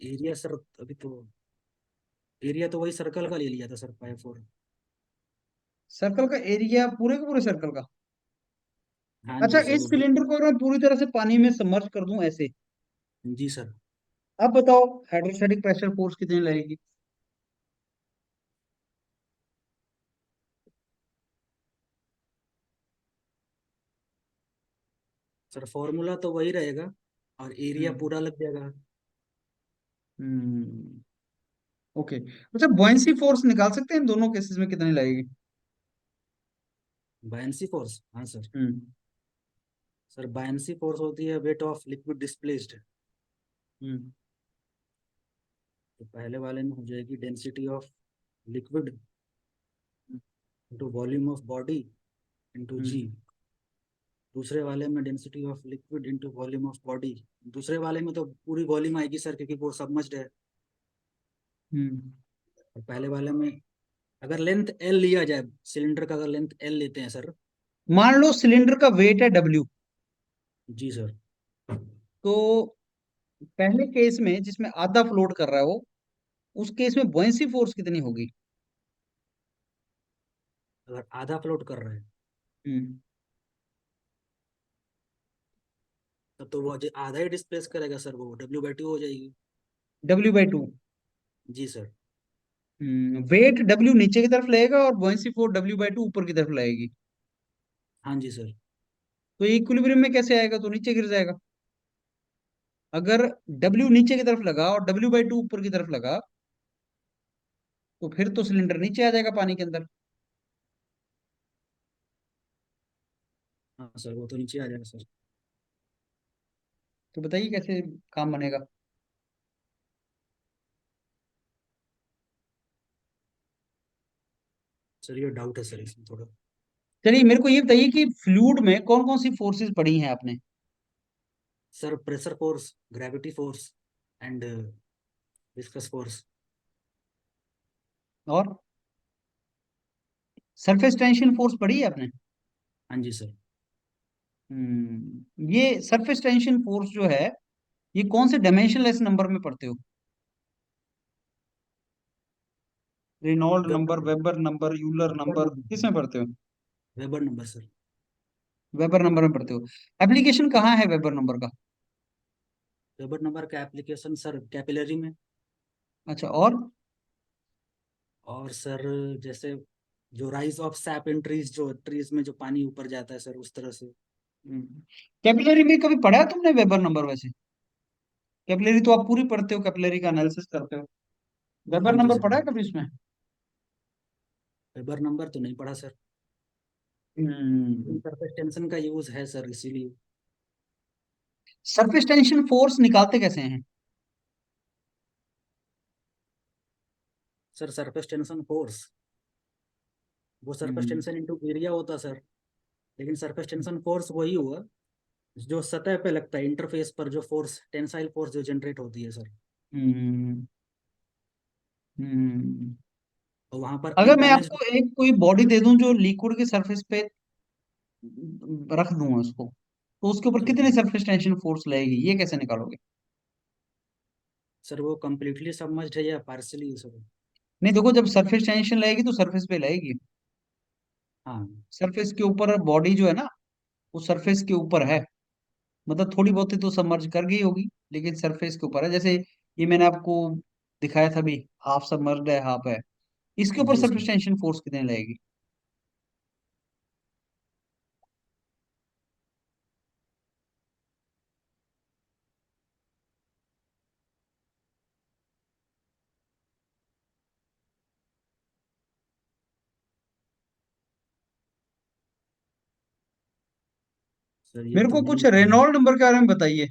Area sir, अभी तो area तो वही सर्कल का ले लिया था सर, पाई 4। सर्कल का एरिया पूरे के पूरे सर्कल का? हाँ अच्छा, जी सर, इस सिलेंडर को अगर मैं पूरी तरह से पानी में सबमर्ज कर दूं ऐसे, जी सर। अब बताओ हाइड्रोस्टैटिक प्रेशर फोर्स कितनी लगेगी? सर फॉर्मूला तो वही रहेगा, और एरिया हम्म। पूरा लग जाएगा। हम्म। ओके। अच्छा, बॉयंसी फोर्स निकाल सकते हैं इन दोनों केसेस में कितनी लगेगी? बायन्सी फोर्स, हाँ सर। हम्म। सर बायन्सी फोर्स होती है वेट ऑफ लिक्विड डिस्प्लेस्ड। हम्म। तो पहले वाले में हो जाएगी density of liquid into volume of body into g. हम्म। दूसरे वाले में density of liquid into volume of body. दूसरे वाले में तो पूरी वॉल्यूम आएगी सर, क्योंकि वो सबमर्ज्ड है। हम्म। और पहले वाले में अगर लेंथ एल लिया जाए, सिलेंडर का अगर लेंथ एल लेते हैं सर। मान लो सिलेंडर का वेट है डब्ल्यू, जी सर। तो पहले केस में जिसमें आधा फ्लोट कर रहा है वो, उस केस में बॉयंसी फोर्स कितनी होगी? अगर आधा फ्लोट कर रहे हैं, हम्म। तब तो वो आधा ही डिस्प्लेस करेगा सर, वो W/2 हो जाएगी। W/2। जी सर। वेट डब्ल्यू नीचे की तरफ लगेगा और बॉयंसी फोर्स W/2 ऊपर की तरफ लगेगी। हाँ जी सर। तो इक्विलिब्रियम में कैसे आएगा? तो नीचे गिर जाएगा। अगर डब्ल्यू नीचे की तरफ लगा और W/2 ऊपर की तरफ लगा, तो फिर तो सिलेंडर नीचे आ जाएगा पानी के अंदर। हाँ सर, वो तो नीचे आ जाएगा सर। तो बताइए कैसे काम बनेगा? सर ये डाउट है सर इसमें थोड़ा। चलिए मेरे को ये बताइए कि फ्लूइड में कौन कौन सी फोर्सेस पड़ी हैं आपने? Sir pressure force, gravity force and viscous force. और सरफेस टेंशन फोर्स पड़ी है आपने? हाँ जी सर। ये सरफेस टेंशन फोर्स जो है, ये कौन से डायमेंशनलेस नंबर में पढ़ते हो? Reynold number, Weber number, Euler Weber number, number, किसमें पढ़ते हो? Weber number sir. Weber number में पढ़ते हो। एप्लीकेशन कहाँ है वेबर नंबर का? वेबर नंबर का एप्लीकेशन सर कैपिलरी में। अच्छा, और? और सर जैसे जो rise of sap in trees, जो ट्रीज में जो पानी ऊपर जाता है सर, उस तरह से। कैपिलरी में कभी पढ़ा है तुमने वेबर नंबर वैसे? कैपिलरी तो आप पूरी पढ़ते हो, कैपिलरी का एनालिसिस करते हो। वेबर हाँ जी नंबर सर। पढ़ा है कभी इसमें? वेबर नंबर तो नहीं पढ़ा सर। हम्म। सरफेस टेंशन का यूज है सर, इसीलिए। सरफेस टेंशन फोर्स निकालते कैसे हैं? सर सरफेस टेंशन फोर्स, वो सरफेस हम्म। टेंशन इंटू एरिया होता सर। लेकिन सरफेस टेंशन फोर्स वही हुआ जो सतह पे लगता है, इंटरफेस पर जो फोर्स, टेंसाइल फोर्स जो जनरेट होती है सर। हम्म। हम्म। और वहां पर अगर मैं अनबैलेंस्ड। आपको एक कोई बॉडी दे दूं जो लिक्विड के सरफेस पे रख दूं उसको, तो उसके ऊपर कितनी जी सरफेस टेंशन फोर्स लगेगी, ये कैसे निकालोगे? सर, वो कम्प्लीटली सबमर्ज्ड है या पार्सली सर? नहीं, देखो, जब सरफेस टेंशन लगेगी तो सरफेस पे लगेगी। हाँ सरफेस के ऊपर बॉडी जो है ना, वो सरफेस के ऊपर है। मतलब थोड़ी बहुत ही तो सबमर्ज कर गई होगी, लेकिन सरफेस के ऊपर है। जैसे ये मैंने आपको दिखाया था भी, हाफ सबमर्ज्ड है, हाफ है। इसके ऊपर जी सरफेस सर। टेंशन फोर्स कितनी लगेगी? सर ये मेरे तो को नहीं कुछ मालूम। रेनॉल्ड नंबर के बारे में बताइए।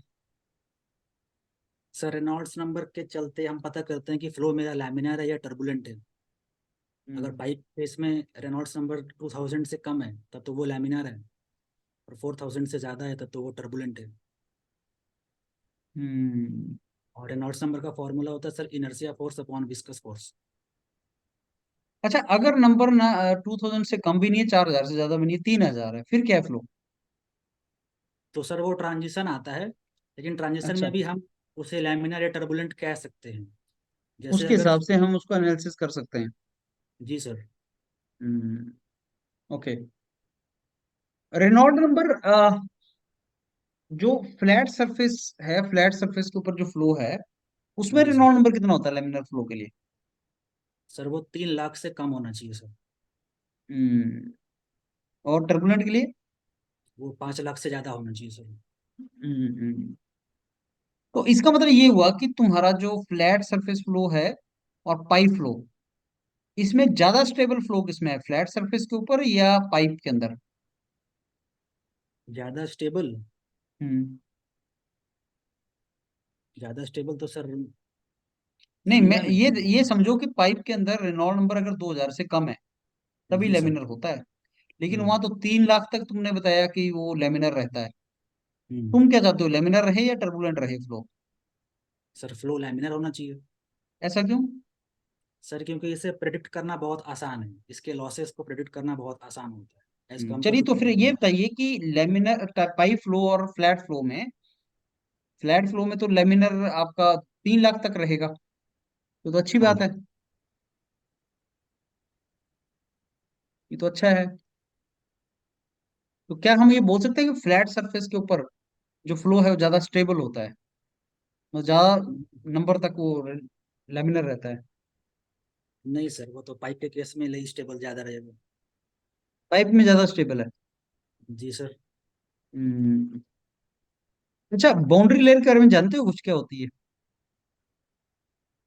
सर रेनॉल्ड्स नंबर के चलते हम पता करते हैं कि फ्लो मेरा लैमिनार है या टर्बुलेंट है। अगर हम्म। पाइप फेस में रेनॉल्ड्स नंबर 2000 से कम है, तब तो वो लैमिनार है। और 4000 से ज़्यादा है, तब तो वो टर्बुलेंट है। हम्म। और रेनॉल्ड्स नंबर का फॉर्मूला होता है sir inertia force upon viscous force. अच्छा, अगर नंबर ना 2000 से कम भी नहीं है, 4000 से ज्यादा भी नहीं है, 3000 है, फिर क्या है फ्लो? तो सर वो ट्रांजिशन आता है, लेकिन ट्रांजिशन अच्छा। में भी हम उसे लैमिनार या टर्बुलेंट कह सकते हैं। जैसे उसके अगर हिसाब से हम उसको एनालिसिस कर सकते हैं। जी सर। हम्म। ओके। रेनॉल्ड नंबर, जो फ्लैट सरफेस है, फ्लैट सरफेस के ऊपर जो फ्लो है, उसमें जी सर। रेनॉल्ड नंबर कितना होता है लेमिनर फ्लो के लिए? सर वो 3 लाख से कम होना चाहिए सर। हम्म। और टर्बुलेंट के लिए? वो 5 लाख से ज्यादा होना चाहिए सर। हम्म। तो इसका मतलब ये हुआ कि तुम्हारा जो फ्लैट सरफेस फ्लो है और पाइप फ्लो, इसमें ज्यादा स्टेबल फ्लो किसमें है, फ्लैट सरफेस के ऊपर या पाइप के अंदर? ज्यादा स्टेबल। हम्म। ज्यादा स्टेबल तो सर नहीं, मैं समझा नहीं। ये समझो कि पाइप के अंदर रेनॉल्ड नंबर अगर 2000 से कम है तभी जी सर। लेमिनर होता है। लेकिन हम्म। वहां तो 3 लाख तक तुमने बताया कि वो लेमिनर रहता है। हम्म। तुम क्या चाहते हो, लेमिनर रहे या टर्बुलेंट रहे फ्लो? सर फ्लो लैमिनर होना चाहिए। ऐसा क्यों? सर क्योंकि इसे प्रेडिक्ट करना बहुत आसान है, इसके लॉसेस को प्रेडिक्ट करना बहुत आसान होता है एज कम्पेयर चलिए, टू तो फिर ये टर्बुलेंट। बताइए कि लेमिनर पाइप फ्लो और फ्लैट फ्लो में तो लेमिनर आपका 3 लाख तक रहेगा, तो अच्छी हाँ। बात है। ये तो अच्छा है। तो क्या हम ये बोल सकते हैं कि फ्लैट सरफेस के ऊपर जो फ्लो है वो ज्यादा स्टेबल होता है, मतलब ज्यादा नंबर तक वो लेमिनर रहता है? नहीं सर, वो तो पाइप के केस में ले स्टेबल ज्यादा रहेगा। पाइप में ज्यादा स्टेबल है। जी सर। हम्म। अच्छा, बाउंड्री लेयर के बारे में जानते हो कुछ, क्या होती है?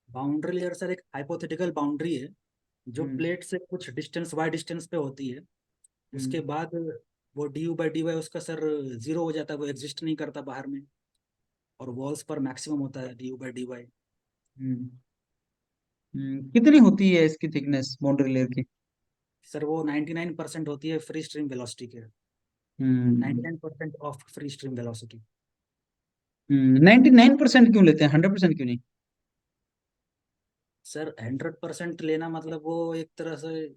बाउंड्री लेयर सर एक हाइपोथेटिकल बाउंड्री है जो हम्म। प्लेट से कुछ डिस्टेंस वाई डिस्टेंस पे होती है। उसके हम्म। बाद वो D U by D Y उसका सर जीरो हो जाता है, वो एग्जिस्ट नहीं करता बाहर में। और वॉल्स पर मैक्सिमम होता है D U by D Y. हम्म। कितनी होती है इसकी थिकनेस बाउंड्री लेयर की? सर वो 99% होती है फ्री स्ट्रीम वेलोसिटी के। हम्म। 99% ऑफ फ्री स्ट्रीम वेलोसिटी। 99% क्यों लेते हैं, 100% क्यों नहीं? सर 100% लेना मतलब वो एक तरह से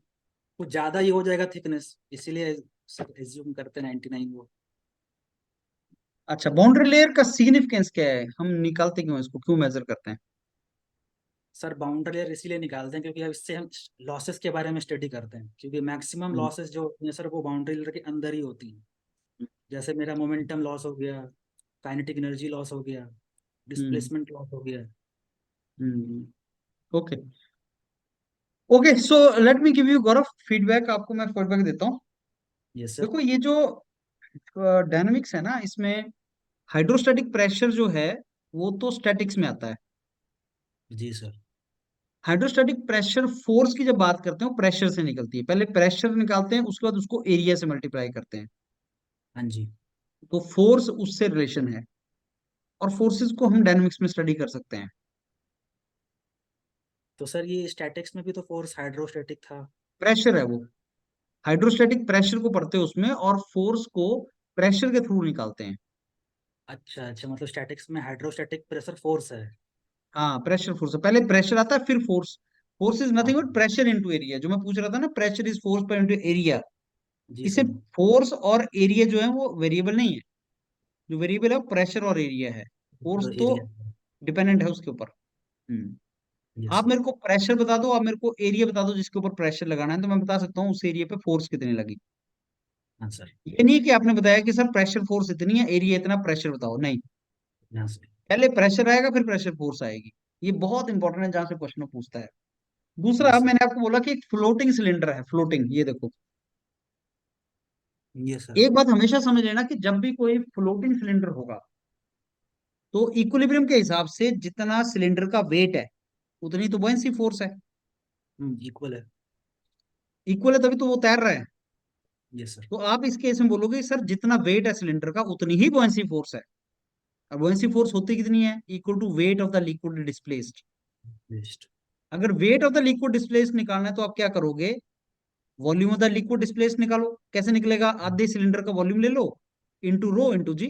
कुछ ज्यादा ही हो जाएगा थिकनेस, इसीलिए सर एज्यूम करते हैं 99 वो। अच्छा, बाउंड्री लेयर का सिग्निफिकेंस क्या है, हम निकालते क्यों हैं इसको, क्यों मेजर करते हैं? सर बाउंड्री लेयर इसीलिए निकालते हैं क्योंकि अब इससे हम लॉसेस के बारे में स्टडी करते हैं, क्योंकि मैक्सिमम हम्म। लॉसेस जो होती हैं सर वो बाउंड्री लेयर के अंदर ही होती हैं। जैसे मेरा मोमेंटम लॉस हो गया, काइनेटिक एनर्जी लॉस हो गया, हम्म। डिस्प्लेसमेंट लॉस हो गया। हम्म। Okay. Okay, so let me give you Gaurav feedback, आपको मैं फीडबैक देता हूँ। Yes sir. देखो, ये जो डायनामिक्स है ना, इसमें हाइड्रोस्टैटिक प्रेशर जो है वो तो स्टैटिक्स में आता है। जी सर। हाइड्रोस्टैटिक प्रेशर फोर्स की जब बात करते हैं वो प्रेशर से निकलती है, पहले प्रेशर निकालते हैं उसके बाद उसको एरिया से मल्टीप्लाई करते हैं। हाँ जी। तो फोर्स उससे रिलेशन है, और फोर्सेस को हम डायनामिक्स में स्टडी कर सकते हैं। तो सर ये स्टैटिक्स में भी तो फोर्स हाइड्रोस्टैटिक था। प्रेशर है वो, हाइड्रोस्टैटिक प्रेशर को पढ़ते हैं उसमें, और फोर्स को प्रेशर के थ्रू निकालते हैं। अच्छा अच्छा, मतलब स्टैटिक्स में हाइड्रोस्टैटिक प्रेशर फोर्स है। हाँ, प्रेशर फोर्स है, पहले प्रेशर आता है फिर फोर्स। फोर्स इज हाँ नथिंग बट हाँ। प्रेशर इनटू एरिया, जो मैं पूछ रहा था ना, प्रेशर इज फोर्स पर इनटू एरिया। जी इसे सर। फोर्स और एरिया जो है वो वेरिएबल नहीं है, जो वेरिएबल है वो प्रेशर और एरिया है। फोर्स तो एरिया। डिपेंडेंट है उसके ऊपर। हम्म। यस आप सर। मेरे को प्रेशर बता दो, आप मेरे को एरिया बता दो जिसके ऊपर प्रेशर लगाना है, तो मैं बता सकता हूँ उस एरिया पे फोर्स कितनी लगी। हाँ सर। ये नहीं है कि आपने बताया कि सर प्रेशर फोर्स इतनी है, एरिया इतना, प्रेशर बताओ, नहीं। हाँ सर। पहले प्रेशर आएगा फिर प्रेशर फोर्स आएगी। ये बहुत इंपॉर्टेंट है, जहां से क्वेश्चन पूछता है। दूसरा, यस सर। मैंने आपको बोला कि एक फ्लोटिंग सिलेंडर है, फ्लोटिंग, ये देखो। Yes sir. एक बात हमेशा समझ लेना कि जब भी कोई फ्लोटिंग सिलेंडर होगा, तो इक्विलिब्रियम के हिसाब से जितना सिलेंडर का वेट है उतनी तो बुयांसी फोर्स है। इक्वल है। इक्वल है तभी तो वो तैर रहा है। Yes sir. तो आप इस केस में बोलोगे सर जितना वेट है सिलेंडर का उतनी ही बुयांसी फोर्स है। अब बुयांसी फोर्स होती कितनी है, equal to weight of the liquid displaced. Best. अगर weight of the liquid displaced निकालना है तो आप क्या करोगे, volume of the liquid displaced निकालो। कैसे निकलेगा, आधे सिलेंडर का वॉल्यूम ले लो, इंटू रो इंटू जी।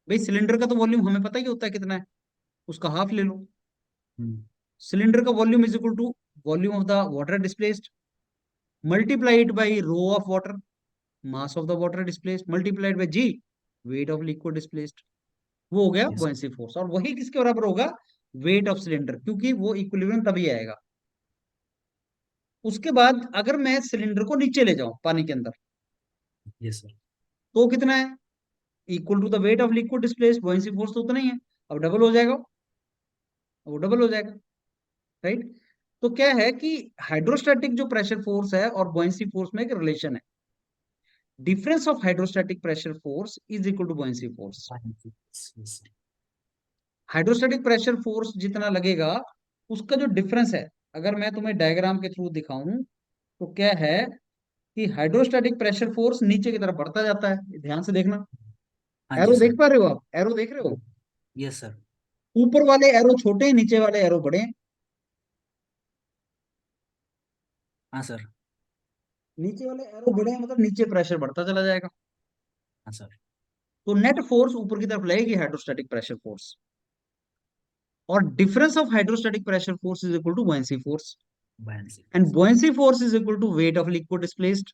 भाई सिलेंडर का तो वॉल्यूम हमें पता ही होता है कितना है, उसका हाफ ले लो। सिलेंडर का volume is equal to volume of the water displaced multiplied by rho of water, mass of the water displaced multiplied by G, weight of liquid displaced. वो हो गया यस बुयांसी फोर्स, और वही किसके बराबर होगा, वेट ऑफ सिलेंडर, क्योंकि वो इक्विलिब्रियम तभी आएगा। उसके बाद अगर मैं सिलेंडर को नीचे ले जाऊं पानी के अंदर, यस सर। तो कितना है, equal to the weight of liquid displaced, buoyancy force तो उतना ही है। अब डबल हो जाएगा, वो डबल हो जाएगा, राइट। तो क्या है कि हाइड्रोस्टैटिक जो प्रेशर फोर्स है और बुयांसी फोर्स में एक रिलेशन है, difference of hydrostatic pressure force is equal to buoyancy force. Yes hydrostatic pressure force जितना लगेगा, उसका जो डिफरेंस है, अगर मैं तुम्हें डायग्राम के थ्रू दिखाऊं, तो क्या है कि हाइड्रोस्टैटिक प्रेशर फोर्स नीचे की तरफ बढ़ता जाता है, ध्यान से देखना। हाँ जी एरो सर। देख पा रहे हो आप, एरो देख रहे हो, यस सर। ऊपर वाले एरो छोटे हैं, नीचे वाले एरो बड़े हैं। हाँ सर। नीचे वाले एरो बड़े हैं मतलब नीचे प्रेशर बढ़ता चला जाएगा। हाँ सर। तो नेट फोर्स ऊपर की तरफ लगेगी हाइड्रोस्टैटिक प्रेशर फोर्स, और difference of hydrostatic pressure force is equal to buoyancy force, buoyancy and force। buoyancy force is equal to weight of liquid displaced,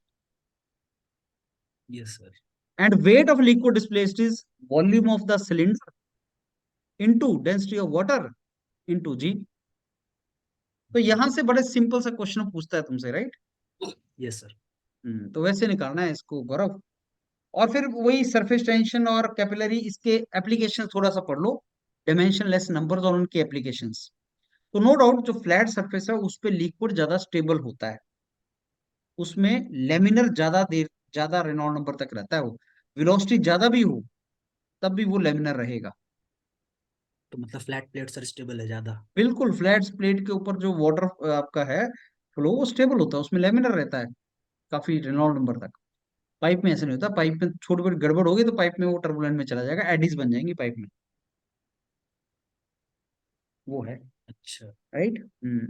yes sir. And weight of liquid displaced is volume of the cylinder into density of water into g. तो यहां से बड़े simple सा question पूछता है तुमसे, right. Yes sir. तो वैसे निकालना है इसको गौरव। और फिर वही सरफेस टेंशन और कैपिलरी, इसके एप्लीकेशन थोड़ा सा पढ़ लो, डायमेंशनलेस नंबर्स और उनके एप्लीकेशंस। तो नो डाउट जो फ्लैट सरफेस है उस पे लिक्विड ज्यादा स्टेबल होता है, उसमें लेमिनर ज्यादा देर, ज्यादा रेनॉल्ड नंबर तक रहता है वो, वेलोसिटी ज्यादा भी हो तब भी वो लेमिनर रहेगा। तो मतलब फ्लैट प्लेट सर स्टेबल है ज़्यादा। बिल्कुल, फ्लैट प्लेट के ऊपर जो वाटर आपका है फ्लो, वो स्टेबल होता है, उसमें लेमिनर रहता है काफी रेनॉल्ड नंबर तक। पाइप में ऐसा नहीं होता, पाइप में छोटी बड़ी गड़बड़ होगी तो पाइप में वो टर्बुलेंट में चला जाएगा, एडिस बन जाएंगी पाइप में, वो है, अच्छा। राइट।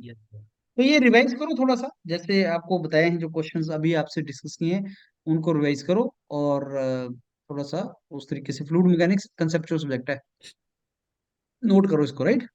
Yes sir. तो ये रिवाइज करो थोड़ा सा, जैसे आपको बताए हैं जो क्वेश्चंस अभी आपसे डिस्कस किए हैं, उनको रिवाइज करो। और थोड़ा सा उस तरीके से, फ्लूइड मैकेनिक्स कंसेप्चुअल सब्जेक्ट है, नोट करो इसको, राइट।